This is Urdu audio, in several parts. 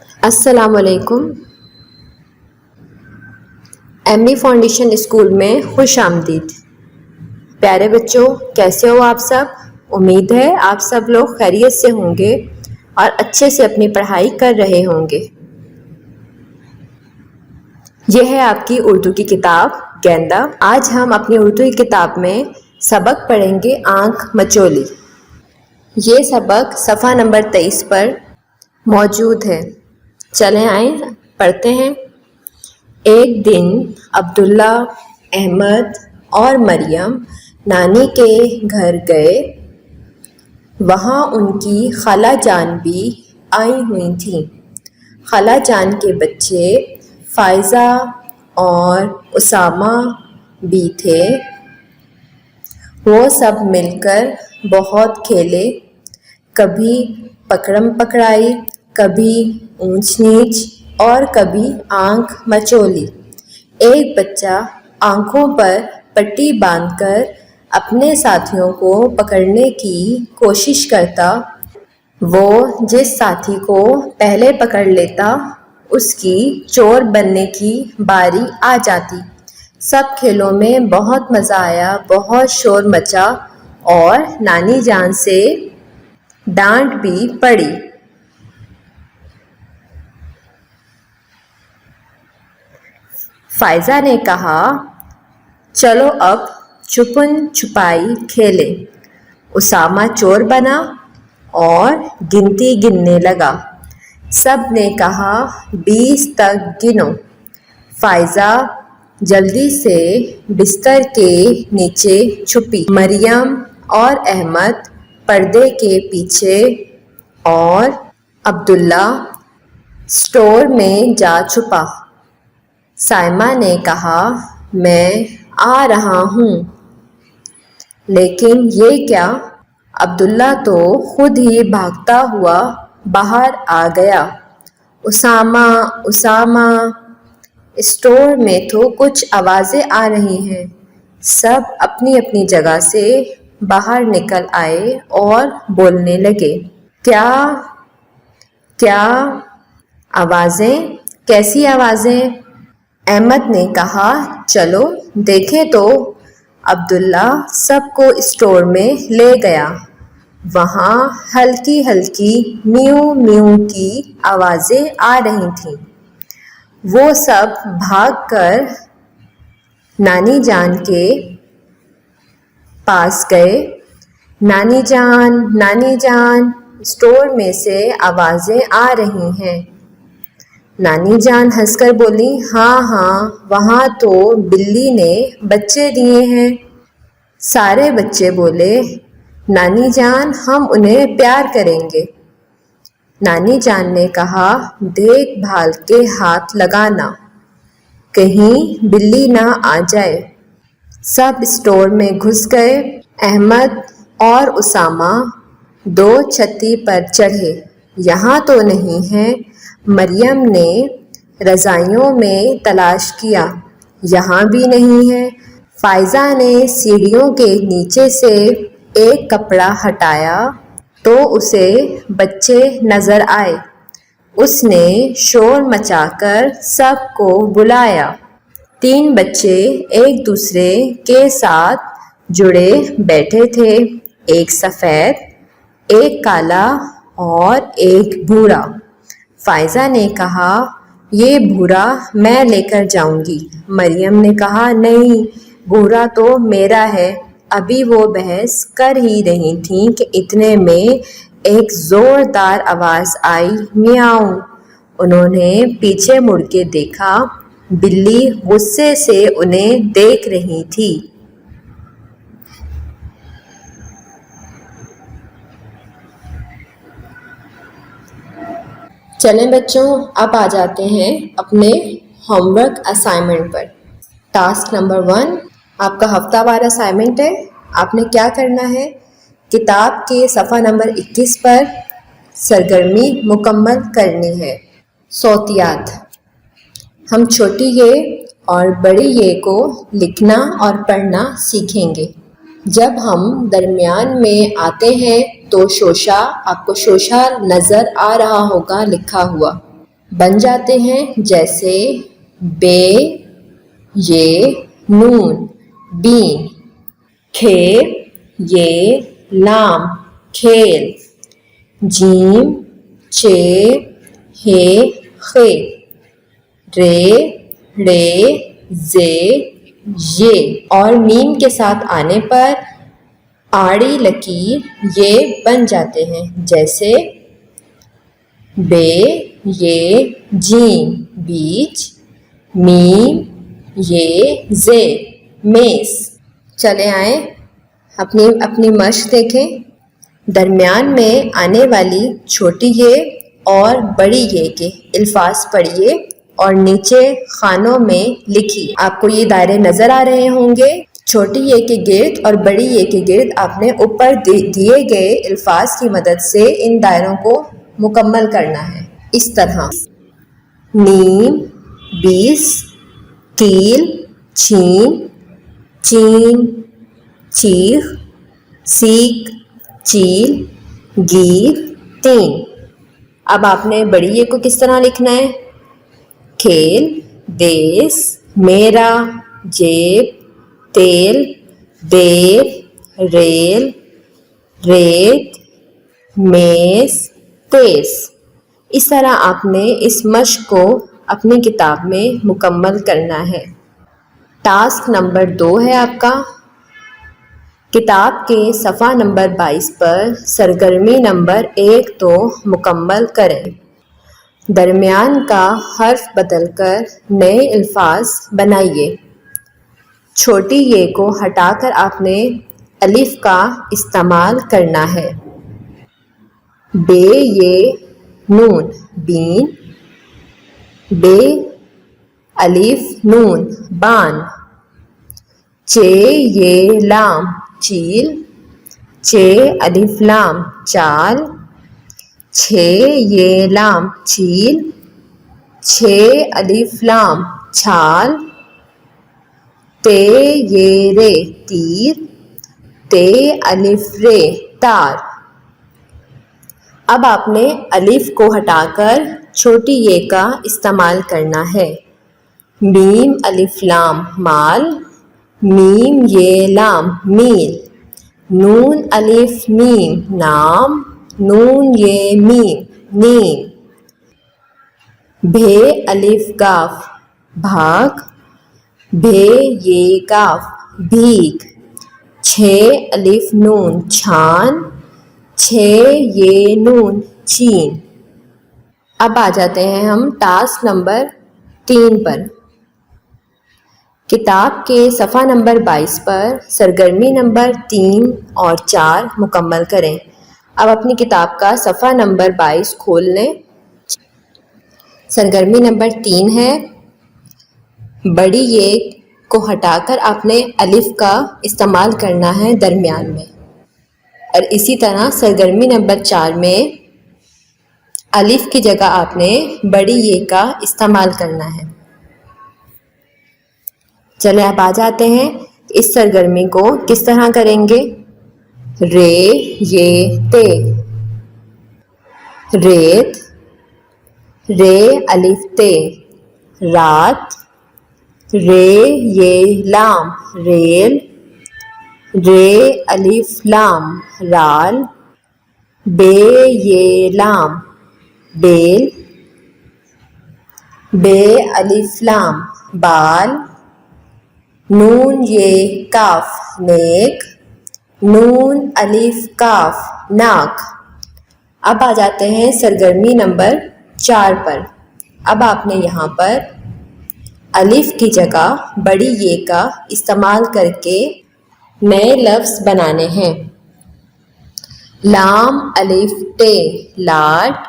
السلام علیکم۔ ایم فاؤنڈیشن اسکول میں خوش آمدید۔ پیارے بچوں، کیسے ہو آپ سب؟ امید ہے آپ سب لوگ خیریت سے ہوں گے اور اچھے سے اپنی پڑھائی کر رہے ہوں گے۔ یہ ہے آپ کی اردو کی کتاب گیندا۔ آج ہم اپنی اردو کی کتاب میں سبق پڑھیں گے آنکھ مچولی۔ یہ سبق صفحہ نمبر 23 پر موجود ہے۔ چلیں آئیں پڑھتے ہیں۔ ایک دن عبداللہ، احمد اور مریم نانی کے گھر گئے۔ وہاں ان کی خالہ جان بھی آئی ہوئی تھیں۔ خالہ جان کے بچے فائزہ اور اسامہ بھی تھے۔ وہ سب مل کر بہت کھیلے، کبھی پکڑم پکڑائی، کبھی اونچ نیچ اور کبھی آنکھ مچولی۔ ایک بچہ آنکھوں پر پٹی باندھ کر اپنے ساتھیوں کو پکڑنے کی کوشش کرتا۔ وہ جس ساتھی کو پہلے پکڑ لیتا اس کی چور بننے کی باری آ جاتی۔ سب کھیلوں میں بہت مزہ آیا، بہت شور مچا اور نانی جان سے ڈانٹ بھی پڑی۔ فائزہ نے کہا، چلو اب چھپن چھپائی کھیلیں۔ اسامہ چور بنا اور گنتی گننے لگا۔ سب نے کہا 20 تک گنو۔ فائزہ جلدی سے بستر کے نیچے چھپی۔ مریم اور احمد پردے کے پیچھے اور عبداللہ اسٹور میں جا چھپا۔ سائمہ نے کہا، میں آ رہا ہوں۔ لیکن یہ کیا؟ عبداللہ تو خود ہی بھاگتا ہوا باہر آ گیا۔ اسامہ، اسامہ، اسٹور میں تو کچھ آوازیں آ رہی ہیں۔ سب اپنی اپنی جگہ سے باہر نکل آئے اور بولنے لگے۔ کیا آوازیں؟ کیسی آوازیں؟ احمد نے کہا، چلو دیکھیں تو۔ عبداللہ سب کو اسٹور میں لے گیا۔ وہاں ہلکی ہلکی میوں میوں کی آوازیں آ رہی تھیں۔ وہ سب بھاگ کر نانی جان کے پاس گئے۔ نانی جان، نانی جان، اسٹور میں سے آوازیں آ رہی ہیں۔ نانی جان ہنس کر بولی، ہاں ہاں، وہاں تو بلی نے بچے دیے ہیں۔ سارے بچے بولے، نانی جان ہم انہیں پیار کریں گے۔ نانی جان نے کہا، دیکھ بھال کے ہاتھ لگانا، کہیں بلی نہ آ جائے۔ سب اسٹور میں گھس گئے۔ احمد اور اسامہ 2 چھتی پر چڑھے۔ یہاں تو نہیں ہے۔ مریم نے رضائیوں میں تلاش کیا، یہاں بھی نہیں ہے۔ فائزہ نے سیڑھیوں کے نیچے سے ایک کپڑا ہٹایا تو اسے بچے نظر آئے۔ اس نے شور مچا کر سب کو بلایا۔ 3 بچے ایک دوسرے کے ساتھ جڑے بیٹھے تھے، ایک سفید، ایک کالا اور ایک بھورا۔ فائزہ نے کہا، یہ بھورا میں لے کر جاؤں گی۔ مریم نے کہا، نہیں، بھورا تو میرا ہے۔ ابھی وہ بحث کر ہی رہی تھیں کہ اتنے میں ایک زوردار آواز آئی، میاؤں۔ انہوں نے پیچھے مڑ کے دیکھا، بلی غصے سے انہیں دیکھ رہی تھی۔ چلیں بچوں، اب آ جاتے ہیں اپنے ہوم ورک اسائنمنٹ پر۔ ٹاسک نمبر 1 آپ کا ہفتہ وار اسائنمنٹ ہے۔ آپ نے کیا کرنا ہے؟ کتاب کے صفحہ نمبر 21 پر سرگرمی مکمل کرنی ہے۔ صوتیات، ہم چھوٹی یہ اور بڑی یہ کو لکھنا اور پڑھنا سیکھیں گے۔ جب ہم درمیان میں آتے ہیں تو شوشا، آپ کو شوشا نظر آ رہا ہوگا لکھا ہوا۔ بن جاتے ہیں جیسے بے یہ نون بین، کھے یہ لام کھیل، جیم چے ہے خے، رے رے زے یہ، اور میم کے ساتھ آنے پر آڑی لکیر یہ بن جاتے ہیں جیسے بے یہ جیم بیچ، میم یہ زے میز۔ چلے آئیں اپنی اپنی مشق دیکھیں۔ درمیان میں آنے والی چھوٹی یہ اور بڑی یہ کے الفاظ پڑھیے اور نیچے خانوں میں لکھیے۔ آپ کو یہ دائرے نظر آ رہے ہوں گے۔ چھوٹی یہ کے گرد اور بڑی یہ کے گرد آپ نے اوپر دیے گئے الفاظ کی مدد سے ان دائروں کو مکمل کرنا ہے اس طرح: نیم، 20، تیل، چھین، چین، چیخ، سیک، چیل، گیر، 3۔ اب آپ نے بڑی یہ کو کس طرح لکھنا ہے؟ کھیل، دیس، میرا، جیب، تیل، دیر، ریل، ریت، میز، تیز۔ اس طرح آپ نے اس مشق کو اپنی کتاب میں مکمل کرنا ہے۔ ٹاسک نمبر 2 ہے آپ کا، کتاب کے صفحہ نمبر 22 پر سرگرمی نمبر 1 تو مکمل کریں۔ درمیان کا حرف بدل کر نئے الفاظ بنائیے۔ چھوٹی یہ کو ہٹا کر آپ نے الف کا استعمال کرنا ہے۔ بے یہ نون بین، بے الف نون بان، چے یہ لام چیل، چے الف لام چال، چھے یہ لام چیل، چھے الف لام چھال، تے یہ رے تیر، تے الف رے تار۔ اب آپ نے الف کو ہٹا کر چھوٹی یہ کا استعمال کرنا ہے۔ میم الف لام مال، میم یہ لام میل، نون الف میم نام، نون یہ میم نیم، بھے الف کاف بھاگ، بھے یہ کاف بھیگ، چھ الف نون چھان، چھ یہ نون چین۔ اب آ جاتے ہیں ہم ٹاسک نمبر 3 پر۔ کتاب کے صفحہ نمبر 22 پر سرگرمی نمبر 3 اور 4 مکمل کریں۔ اب اپنی کتاب کا صفحہ نمبر 22 کھول لیں۔ سرگرمی نمبر 3 ہے، بڑی یہ کو ہٹا کر آپ نے الف کا استعمال کرنا ہے درمیان میں، اور اسی طرح سرگرمی نمبر 4 میں الف کی جگہ آپ نے بڑی یہ کا استعمال کرنا ہے۔ چلے اب آ جاتے ہیں اس سرگرمی کو کس طرح کریں گے۔ رے یہ تے، ریت، رے الف تے، رات، رے یہ لام ریل، رے الف لام رال، بے یہ لام بیل، بے الف لام بال، نون یہ کاف نیک، نون الف کاف ناک۔ اب آ جاتے ہیں سرگرمی نمبر 4 پر۔ اب آپ نے یہاں پر الف کی جگہ بڑی یہ کا استعمال کر کے نئے لفظ بنانے ہیں۔ لام الف ٹے لاٹ،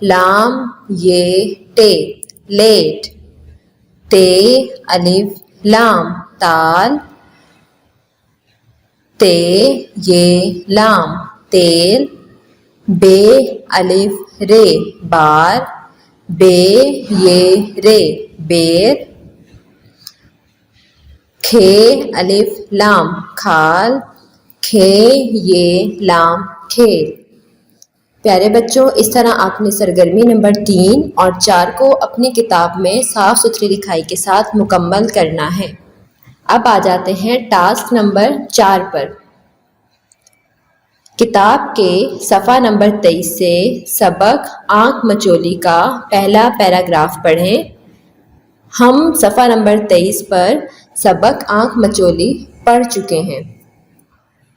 لام یہ ٹے لیٹ، تے الف لام تال، تے یہ لام تیل، بے الف رے بار، بے یہ رے بیر، کھے الف لام کھال، کھے یہ لام کھیل۔ پیارے بچوں، اس طرح آپ نے سرگرمی نمبر 3 اور 4 کو اپنی کتاب میں صاف ستھری لکھائی کے ساتھ مکمل کرنا ہے۔ اب آ جاتے ہیں ٹاسک نمبر 4 پر۔ کتاب کے صفحہ نمبر 23 سے سبق آنکھ مچولی کا پہلا پیراگراف پڑھیں۔ ہم صفحہ نمبر 23 پر سبق آنکھ مچولی پڑھ چکے ہیں۔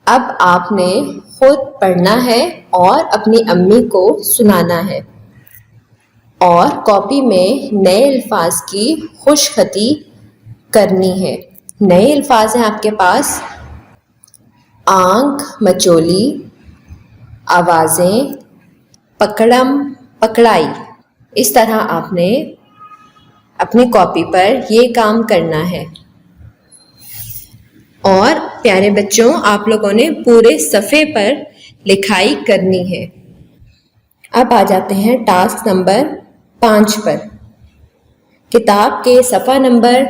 اب آپ نے خود پڑھنا ہے اور اپنی امی کو سنانا ہے، اور کاپی میں نئے الفاظ کی خوش خطی کرنی ہے۔ نئے الفاظ ہیں آپ کے پاس: آنکھ مچولی، آوازیں، پکڑم پکڑائی۔ اس طرح آپ نے اپنی کاپی پر یہ کام کرنا ہے۔ اور پیارے بچوں، آپ لوگوں نے پورے صفحے پر لکھائی کرنی ہے۔ اب آ جاتے ہیں ٹاسک نمبر 5 پر۔ کتاب کے صفحہ نمبر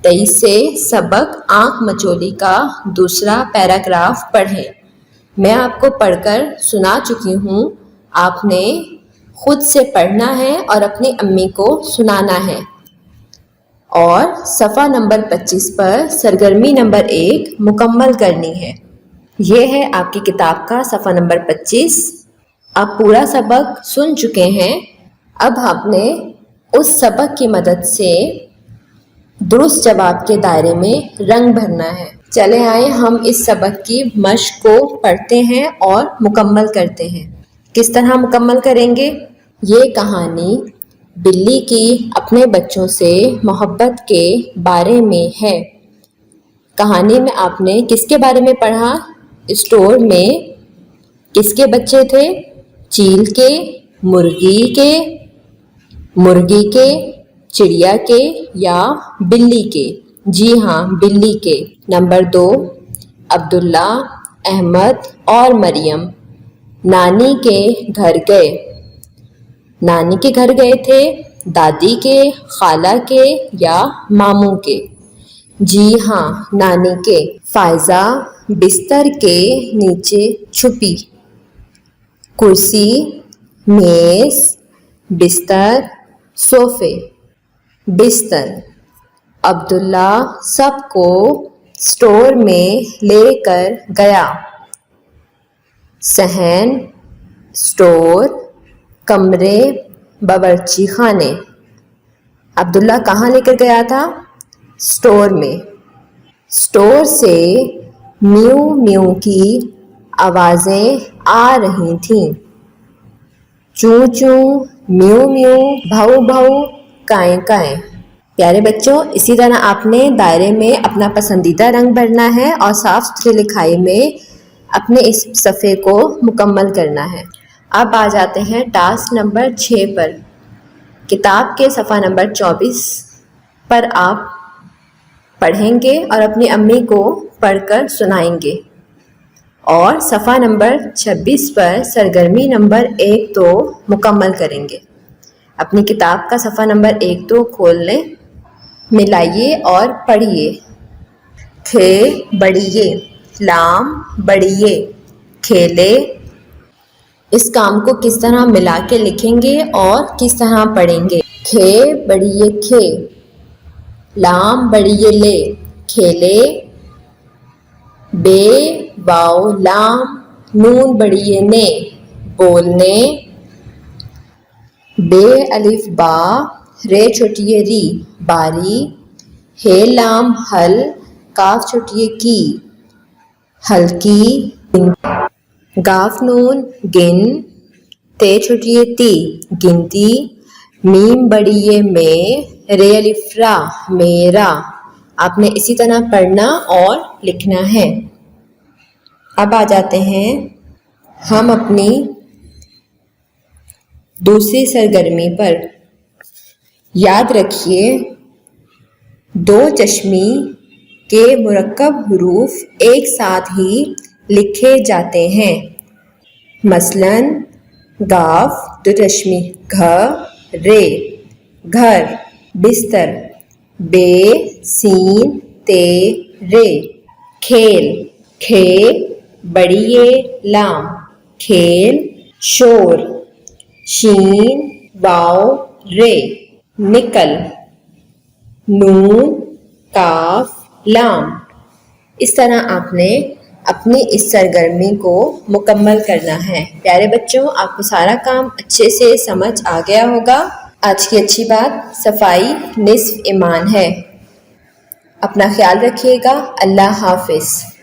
23 سے سبق آنکھ مچولی کا دوسرا پیراگراف پڑھیں۔ میں آپ کو پڑھ کر سنا چکی ہوں، آپ نے خود سے پڑھنا ہے اور اپنی امی کو سنانا ہے۔ اور صفحہ نمبر 25 پر سرگرمی نمبر 1 مکمل کرنی ہے۔ یہ ہے آپ کی کتاب کا صفحہ نمبر 25۔ آپ پورا سبق سن چکے ہیں۔ اب آپ نے اس سبق کی مدد سے درست جواب کے دائرے میں رنگ بھرنا ہے۔ چلے آئیں ہم اس سبق کی مشق کو پڑھتے ہیں اور مکمل کرتے ہیں۔ کس طرح مکمل کریں گے؟ یہ کہانی بلی کی اپنے بچوں سے محبت کے بارے میں ہے۔ کہانی میں آپ نے کس کے بارے میں پڑھا؟ اسٹور میں کس کے بچے تھے؟ چیل کے، مرغی کے، چڑیا کے یا بلی کے؟ جی ہاں، بلی کے۔ نمبر 2، عبداللہ، احمد اور مریم نانی کے گھر گئے۔ نانی کے گھر گئے تھے، دادی کے، خالہ کے یا ماموں کے؟ جی ہاں، نانی کے۔ فائزہ بستر کے نیچے چھپی۔ کرسی، میز، بستر، صوفے۔ بستر۔ عبداللہ سب کو اسٹور میں لے کر گیا۔ صحن، اسٹور، کمرے، باورچی خانے۔ عبداللہ کہاں لے کر گیا تھا؟ اسٹور میں۔ اسٹور سے میو میو کی آوازیں آ رہی تھیں۔ چوں چوں، میو میو، بھاؤ بھاؤ، کائیں کائیں۔ پیارے بچوں، اسی طرح آپ نے دائرے میں اپنا پسندیدہ رنگ بھرنا ہے اور صاف ستھری لکھائی میں اپنے اس صفحے کو مکمل کرنا ہے۔ اب آ جاتے ہیں ٹاسک نمبر 6 پر۔ کتاب کے صفحہ نمبر 24 پر آپ پڑھیں گے اور اپنی امی کو پڑھ کر سنائیں گے، اور صفحہ نمبر 26 پر سرگرمی نمبر 1-2 مکمل کریں گے۔ اپنی کتاب کا صفحہ نمبر 1-2 کھول لیں، ملائیے اور پڑھیے۔ کھ بڑیے، لام بڑیے، کھیلے۔ اس کام کو کس طرح ملا کے لکھیں گے اور کس طرح پڑھیں گے؟ کھ بڑیے کھے، لام بڑیے لے، کھیلے۔ بے واو لام، نون بڑیے نے، بولنے۔ بے الف با، رے چھوٹیے ری، باری۔ ہے لام حل، کاف چھوٹیے کی، ہلکی۔ گاف نون گن، تے چھوٹیے تی، گنتی۔ میم بڑیے میں، رے الف را، میرا۔ آپ نے اسی طرح پڑھنا اور لکھنا ہے۔ اب آ جاتے ہیں ہم اپنی دوسری سرگرمی پر۔ یاد رکھیے، 2 چشمی کے مرکب حروف ایک ساتھ ہی لکھے جاتے ہیں۔ مثلاً گاف 2 چشمی گھ، رے، گھر۔ بستر، بے سین تے رے۔ کھیل، کھے بڑیے لام، کھیل۔ شور، شین واو رے، نکل، نون کاف لام۔ اس طرح آپ نے اپنی اس سرگرمی کو مکمل کرنا ہے۔ پیارے بچوں، آپ کو سارا کام اچھے سے سمجھ آ گیا ہوگا۔ آج کی اچھی بات، صفائی نصف ایمان ہے۔ اپنا خیال رکھیے گا۔ اللہ حافظ۔